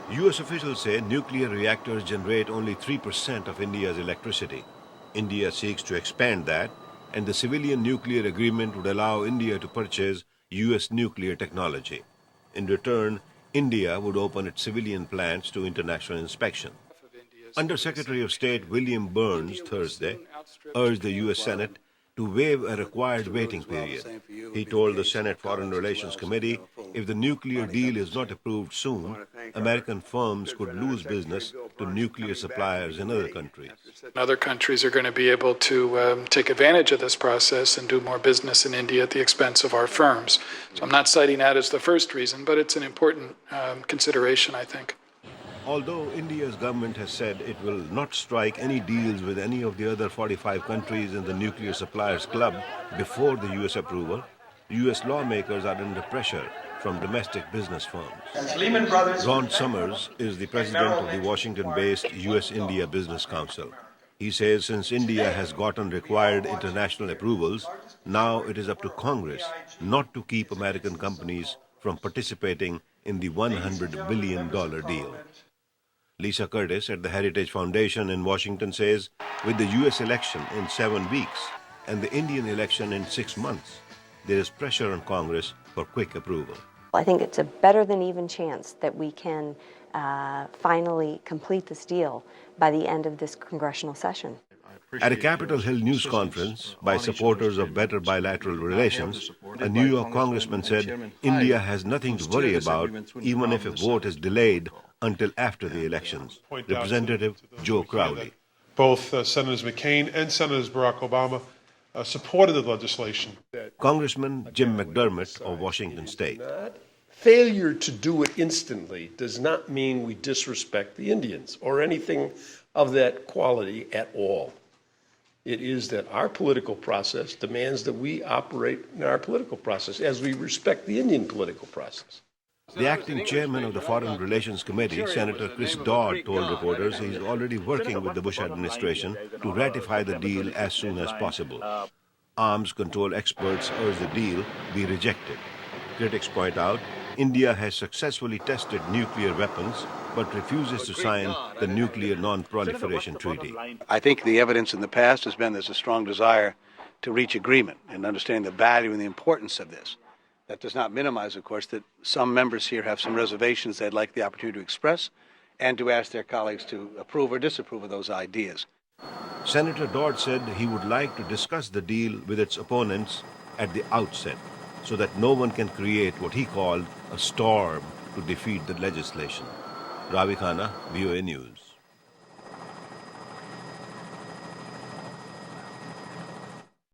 US officials say nuclear reactors generate only 3% of India's electricity. India seeks to expand that, and the civilian nuclear agreement would allow India to purchase US nuclear technology. In return, India would open its civilian plants to international inspection. Under-Secretary of State William Burns Thursday urged the U.S. Senate to waive a required waiting period. He told the Senate Foreign Relations Committee if the nuclear deal is not approved soon, American firms could lose business to nuclear suppliers in other countries. Other countries are going to be able to take advantage of this process and do more business in India at the expense of our firms. So I'm not citing that as the first reason, but it's an important consideration, I think. Although India's government has said it will not strike any deals with any of the other 45 countries in the Nuclear Suppliers Club before the U.S. approval, U.S. lawmakers are under pressure from domestic business firms. Ron Summers is the president of the Washington-based U.S.-India Business Council. He says since India has gotten required international approvals, now it is up to Congress not to keep American companies from participating in the $100 billion deal. Lisa Curtis at the Heritage Foundation in Washington says, with the U.S. election in 7 weeks and the Indian election in 6 months, there is pressure on Congress for quick approval. I think it's a better than even chance that we can finally complete this deal by the end of this congressional session. At a Capitol Hill news conference by supporters of better bilateral relations, a New York congressman said India has nothing to worry about even if a vote is delayed until after the elections. Representative Joe Crowley. Both Senators McCain and Senators Barack Obama supported the legislation. Congressman Jim McDermott of Washington State. Failure to do it instantly does not mean we disrespect the Indians or anything of that quality at all. It is that our political process demands that we operate in our political process as we respect the Indian political process. The acting chairman of the Foreign Relations Committee, Senator Chris Dodd, told reporters he is already working with the Bush administration to ratify the deal as soon as possible. Arms control experts urge the deal be rejected. Critics point out India has successfully tested nuclear weapons but refuses to sign the Nuclear Non-Proliferation Treaty. I think the evidence in the past has been there's a strong desire to reach agreement and understand the value and the importance of this. That does not minimize, of course, that some members here have some reservations they'd like the opportunity to express and to ask their colleagues to approve or disapprove of those ideas. Senator Dodd said he would like to discuss the deal with its opponents at the outset so that no one can create what he called a storm to defeat the legislation. Ravi, Khanna, VOA News.